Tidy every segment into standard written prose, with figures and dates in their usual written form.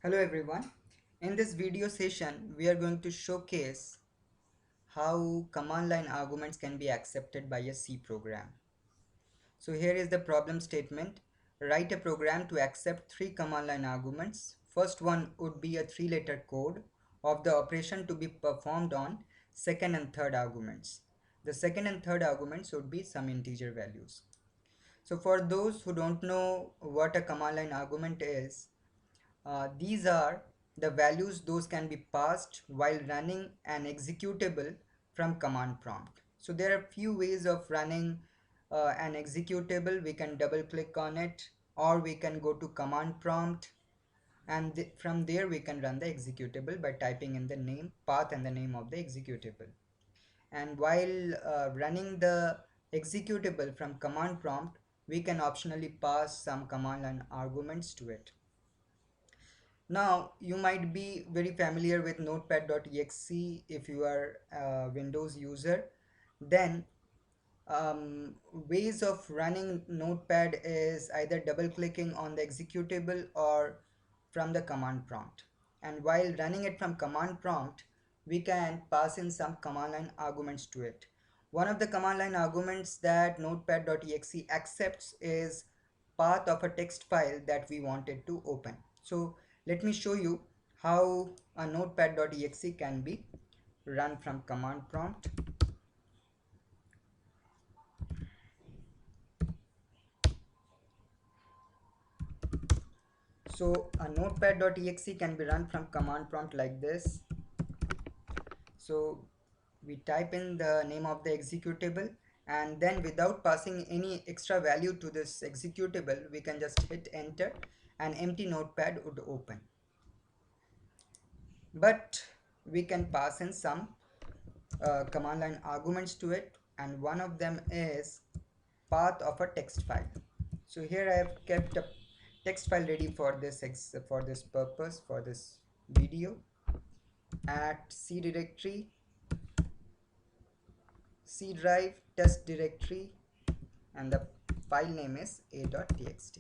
Hello everyone. In this video session, we are going to showcase how command line arguments can be accepted by a C program. So here is the problem statement. Write a program to accept three command line arguments. First one would be a three-letter code of the operation to be performed on second and third arguments. The second and third arguments would be some integer values. So for those who don't know what a command line argument is, these are the values those can be passed while running an executable from command prompt. So there are few ways of running an executable. We can double click on it, or we can go to command prompt, and from there we can run the executable by typing in the name, path and the name of the executable. And while running the executable from command prompt, we can optionally pass some command line arguments to it. Now, you might be very familiar with notepad.exe if you are a Windows user. Then, ways of running Notepad is either double clicking on the executable or from the command prompt. And while running it from command prompt, we can pass in some command line arguments to it. One of the command line arguments that notepad.exe accepts is path of a text file that we wanted to open. So let me show you how a notepad.exe can be run from command prompt. So a notepad.exe can be run from command prompt like this. So we type in the name of the executable, and then without passing any extra value to this executable, we can just hit enter and empty notepad would open. But we can pass in some command line arguments to it, and one of them is path of a text file. So here I have kept a text file ready for this purpose, for this video, at C directory, C drive, test directory, and the file name is a.txt.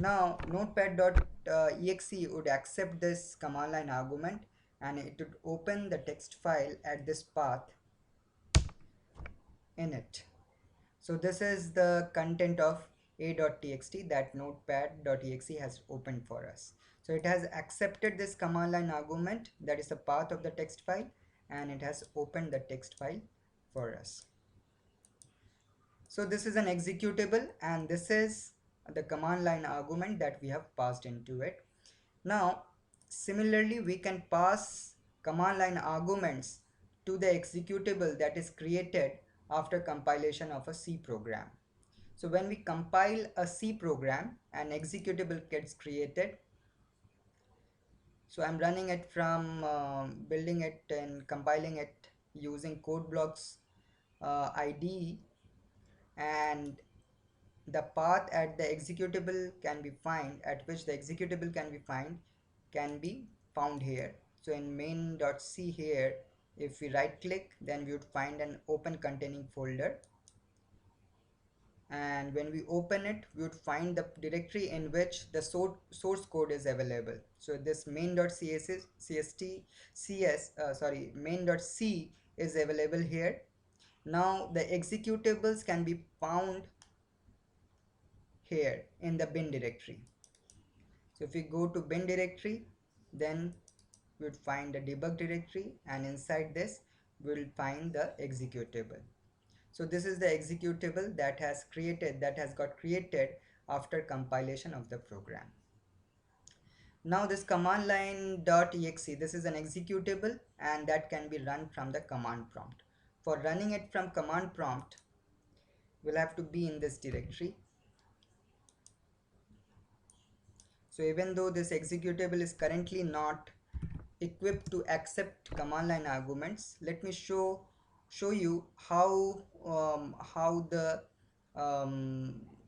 Now notepad.exe would accept this command line argument, and it would open the text file at this path in it. So this is the content of a.txt that notepad.exe has opened for us. So it has accepted this command line argument, that is the path of the text file, and it has opened the text file for us. So this is an executable, and this is the command line argument that we have passed into it. Now similarly, we can pass command line arguments to the executable that is created after compilation of a C program. So when we compile a C program, an executable gets created. So I'm running it from building it and compiling it using CodeBlocks IDE, and the path at the executable can be found, at which the executable can be found here. So in main.c here, if we right click, then we would find an open containing folder, and when we open it, we would find the directory in which the source code is available. So this main.c is available here. Now the executables can be found here in the bin directory. So if we go to bin directory, then we would find the debug directory, and inside this we will find the executable. So this is the executable that has got created after compilation of the program. Now this command line.exe, this is an executable, and that can be run from the command prompt. For running it from command prompt, we'll have to be in this directory. So even though this executable is currently not equipped to accept command line arguments, let me show you how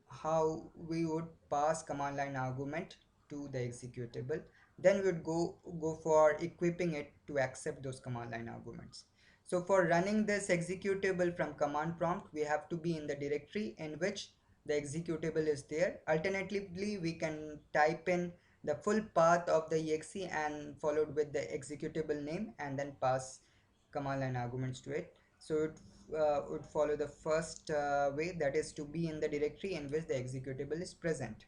how we would pass command line argument to the executable. Then we would go for equipping it to accept those command line arguments. So for running this executable from command prompt, we have to be in the directory in which the executable is there. Alternatively, we can type in the full path of the exe and followed with the executable name, and then pass command line arguments to it. So it would follow the first way, that is to be in the directory in which the executable is present.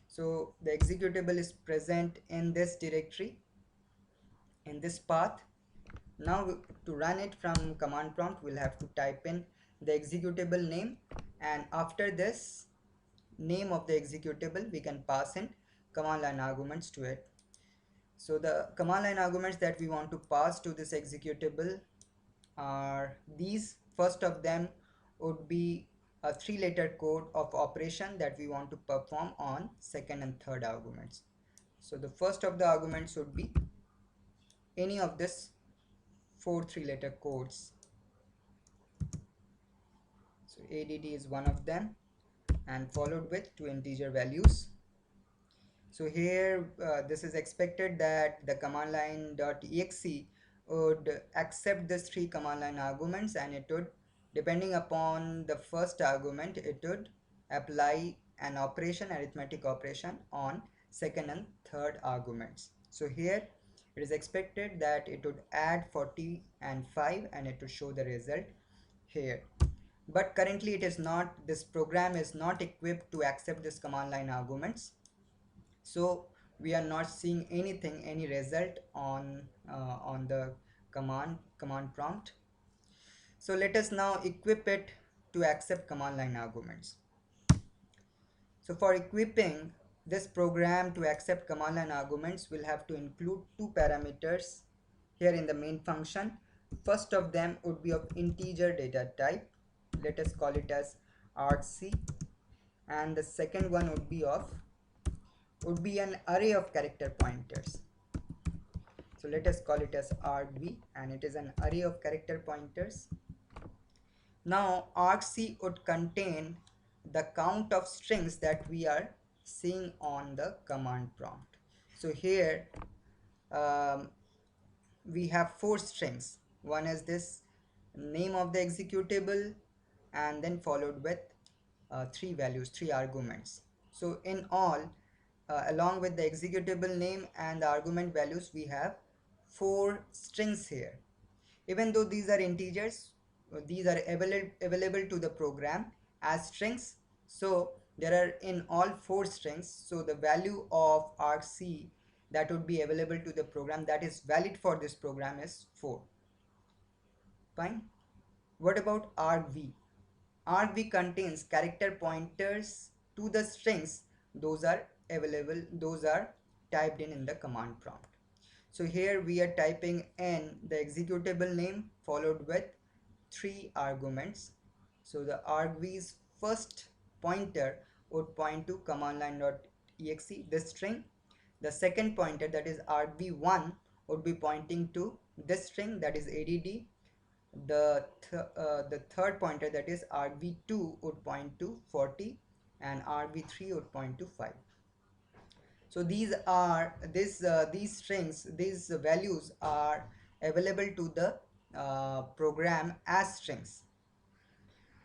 So the executable is present in this directory, in this path. Now to run it from command prompt, we'll have to type in the executable name, and after this name of the executable we can pass in command line arguments to it. So the command line arguments that we want to pass to this executable are these. First of them would be a 3-letter code of operation that we want to perform on second and third arguments. So the first of the arguments would be any of this 4 3-letter codes. So add is one of them, and followed with 2 integer values. So here this is expected that the command line .exe would accept these 3 command line arguments, and it would, depending upon the first argument, it would apply an operation, arithmetic operation, on second and third arguments. So here it is expected that it would add 40 and 5, and it would show the result here. But currently it is not, this program is not equipped to accept this command line arguments, so we are not seeing anything, any result on the command prompt. So let us now equip it to accept command line arguments. So for equipping this program to accept command line arguments, we'll have to include 2 parameters here in the main function. First of them would be of integer data type, let us call it as argc, and the second one would be an array of character pointers. So let us call it as argv, and it is an array of character pointers. Now argc would contain the count of strings that we are seeing on the command prompt. So here we have 4 strings. One is this name of the executable, and then followed with 3 values, 3 arguments. So in all, along with the executable name and the argument values, we have 4 strings here. Even though these are integers, these are available to the program as strings. So there are in all 4 strings. So the value of argc that would be available to the program, that is valid for this program, is 4. Fine. What about argv? Argv contains character pointers to the strings. Those are available, those are typed in the command prompt. So here we are typing in the executable name followed with 3 arguments. So the argv's first pointer would point to command line.exe, this string. The second pointer, that is argv1, would be pointing to this string, that is add. The third pointer, that is argv2, would point to 40, and argv3 would point to 5. So these are these strings, these values are available to the program as strings.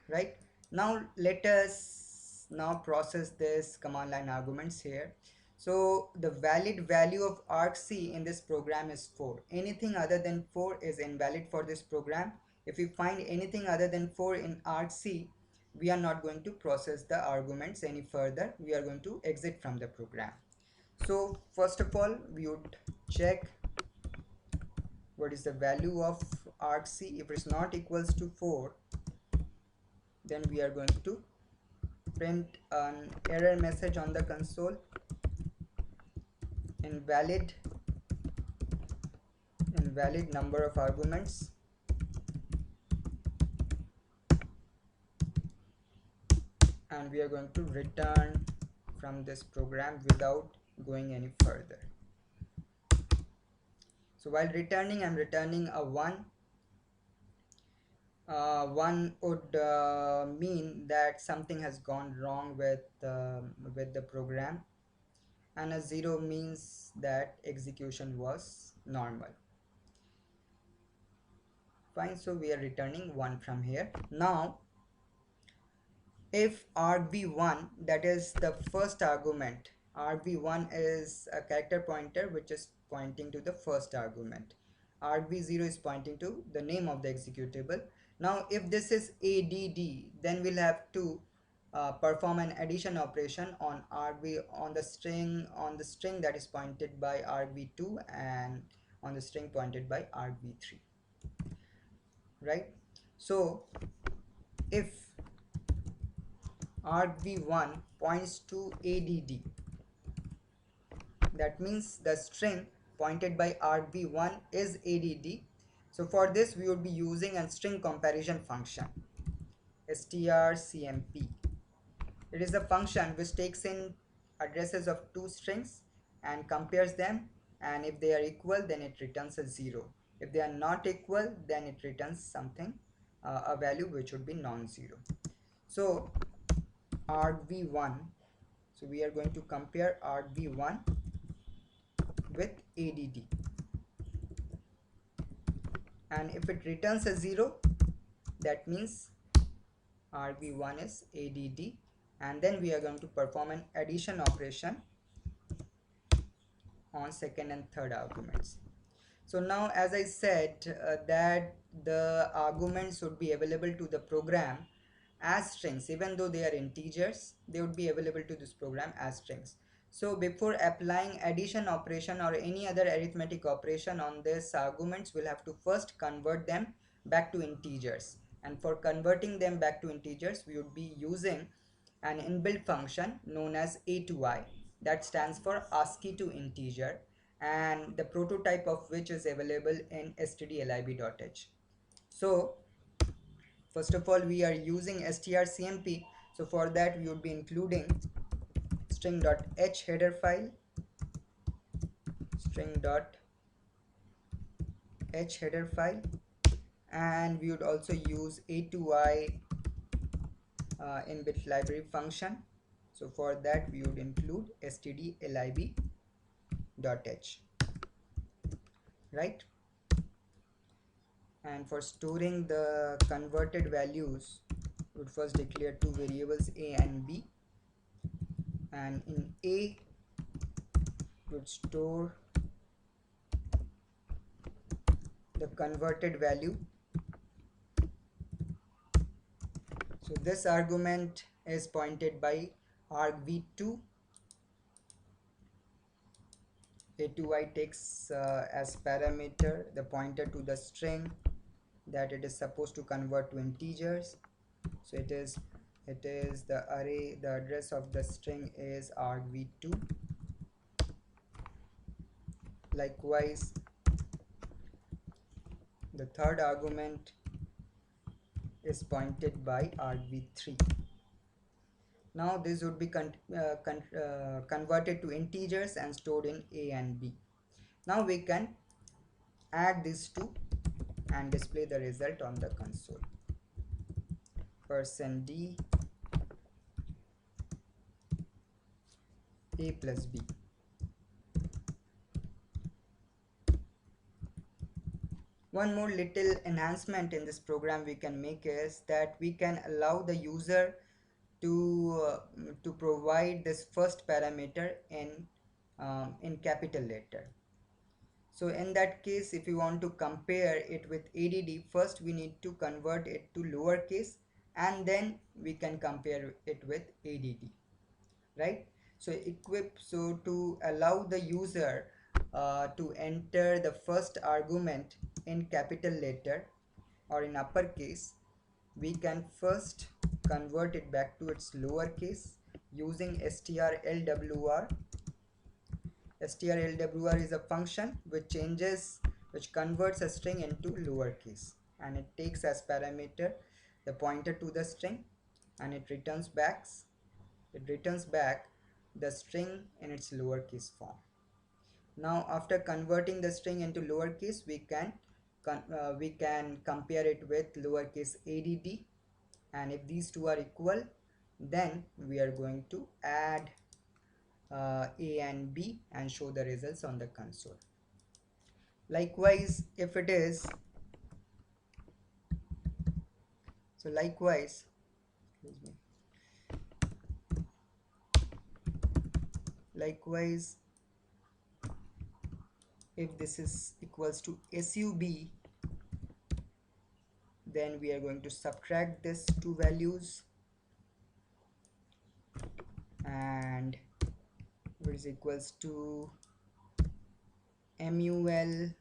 Right, now let us now process this command line arguments here. So the valid value of argc in this program is 4. Anything other than 4 is invalid for this program. If we find anything other than 4 in argc, we are not going to process the arguments any further. We are going to exit from the program. So first of all, we would check what is the value of argc. If it is not equals to 4, then we are going to print an error message on the console, invalid number of arguments, and we are going to return from this program without going any further. So while returning, I'm returning a 1. 1 would mean that something has gone wrong with the program, and a 0 means that execution was normal. Fine, so we are returning 1 from here. Now if argv1, that is the first argument, argv1 is a character pointer which is pointing to the first argument. Argv0 is pointing to the name of the executable. Now if this is add, then we'll have to perform an addition operation on argv on the string that is pointed by argv2 and on the string pointed by argv3, right? So if argv1 points to add, that means the string pointed by argv1 is add. So for this we would be using a string comparison function, strcmp. It is a function which takes in addresses of two strings and compares them, and if they are equal then it returns a 0. If they are not equal then it returns something, a value which would be non-zero. So argv1, so we are going to compare argv1 with add, and if it returns a 0, that means argv1 is add, and then we are going to perform an addition operation on second and third arguments. So now, as I said, that the arguments would be available to the program as strings. Even though they are integers, they would be available to this program as strings. So before applying addition operation or any other arithmetic operation on these arguments, we'll have to first convert them back to integers. And for converting them back to integers, we would be using an inbuilt function known as a to I, that stands for ASCII to integer, and the prototype of which is available in stdlib.h. So first of all we are using strcmp. So for that we would be including string.h header file, string.h header file, and we would also use a2i inbuilt library function. So for that we would include stdlib.h, right? And for storing the converted values, we would first declare two variables a and b, and in a we would store the converted value. So this argument is pointed by argv2. a2i takes as parameter the pointer to the string that it is supposed to convert to integers. So it is the array, the address of the string is argv2. Likewise, the third argument is pointed by argv3. Now this would be converted to integers and stored in a and b. Now we can add these two and display the result on the console. %d a plus b. One more little enhancement in this program we can make is that we can allow the user to provide this first parameter in capital letter. So in that case, if you want to compare it with add, first we need to convert it to lowercase and then we can compare it with add, right? So to allow the user to enter the first argument in capital letter or in uppercase, we can first convert it back to its lowercase using strlwr. strlwr is a function which converts a string into lowercase, and it takes as parameter the pointer to the string, and it returns back the string in its lowercase form. Now after converting the string into lowercase, we can compare it with lowercase add, and if these two are equal, then we are going to add a and b and show the results on the console. Likewise, if it is Likewise, if this is equals to sub, then we are going to subtract this two values, and if it is equals to mul,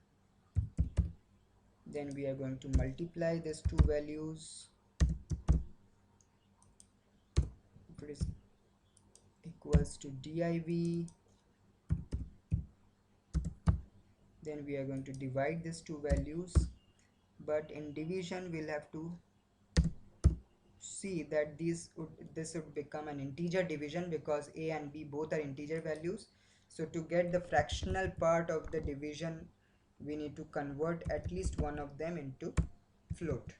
then we are going to multiply these two values. If it is equals to div, then we are going to divide these two values, but in division we'll have to see that this would become an integer division because a and b both are integer values. So to get the fractional part of the division, we need to convert at least one of them into float,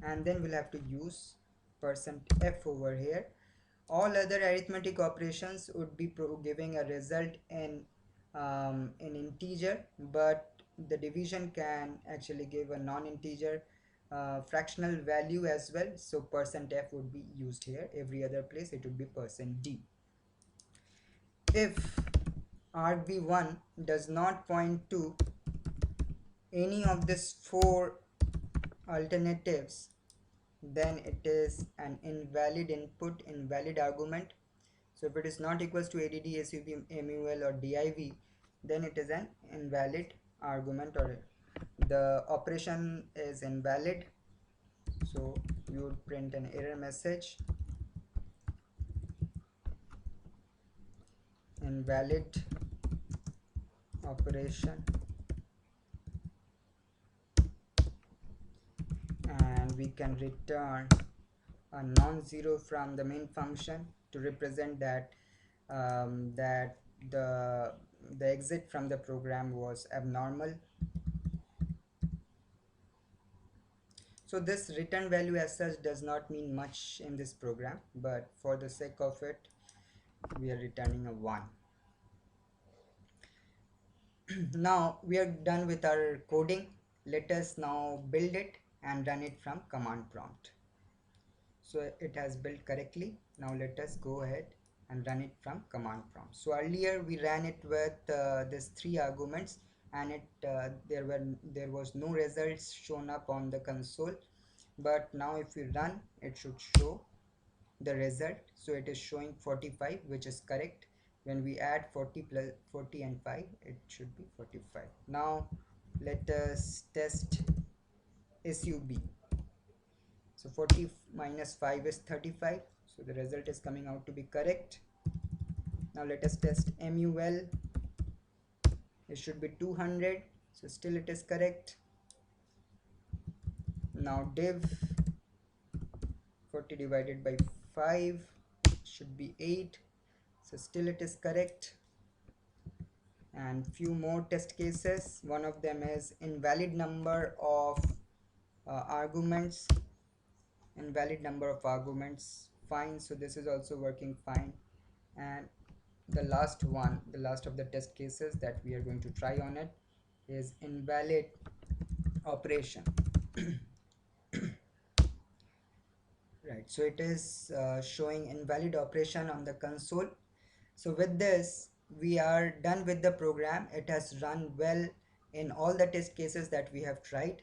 and then we'll have to use %f over here. All other arithmetic operations would be giving a result in integer, but the division can actually give a non-integer fractional value as well. So %f would be used here. Every other place it would be %d. If argv1 does not point to any of these four alternatives, then it is an invalid input, invalid argument. So if it is not equals to add, sub, mul or div, then it is an invalid argument, or the operation is invalid. So you would print an error message, invalid operation, and we can return a non-zero from the main function to represent that that the exit from the program was abnormal. So this return value as such does not mean much in this program, but for the sake of it, we are returning a 1. Now we are done with our coding. Let us now build it and run it from command prompt. So it has built correctly. Now let us go ahead and run it from command prompt. So earlier we ran it with these 3 arguments, and there was no results shown up on the console. But now if we run, it should show the result. So it is showing 45, which is correct. When we add 40 plus 40 and 5, it should be 45. Now let us test sub. So 40 minus 5 is 35, so the result is coming out to be correct. Now let us test mul. It should be 200, so still it is correct. Now div, 40 divided by 5 should be 8, so still it is correct. And few more test cases. One of them is invalid number of arguments, invalid number of arguments, fine. So this is also working fine. And the last one, the last of the test cases that we are going to try on it, is invalid operation. Right, so it is showing invalid operation on the console. So with this we are done with the program. It has run well in all the test cases that we have tried,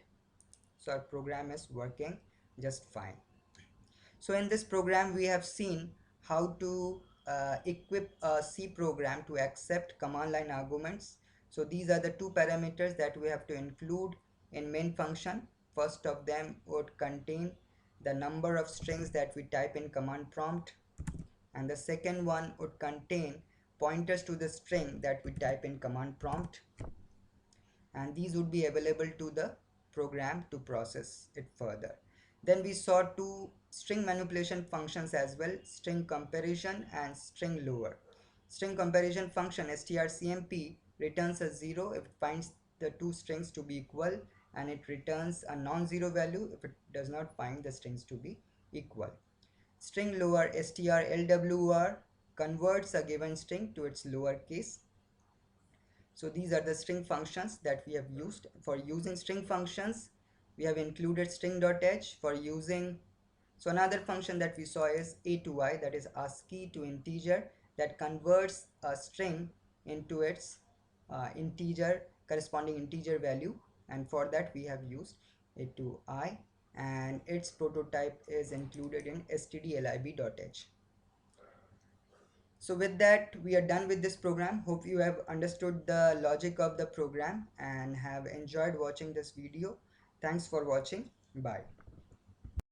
so our program is working just fine. So in this program we have seen how to equip a C program to accept command line arguments. So these are the two parameters that we have to include in main function. First of them would contain the number of strings that we type in command prompt, and the second one would contain pointers to the string that we type in command prompt, and these would be available to the program to process it further. Then we saw two string manipulation functions as well, string comparison and string lower. String comparison function strcmp returns a 0 if it finds the two strings to be equal, and it returns a non-zero value if it does not find the strings to be equal. String lower strlwr converts a given string to its lower case. So these are the string functions that we have used. For using string functions, we have included string.h. For using, so another function that we saw is a to I, that is ASCII to integer, that converts a string into its integer corresponding integer value, and for that we have used a2i, and its prototype is included in stdlib.h. So with that, we are done with this program. Hope you have understood the logic of the program and have enjoyed watching this video. Thanks for watching. Bye.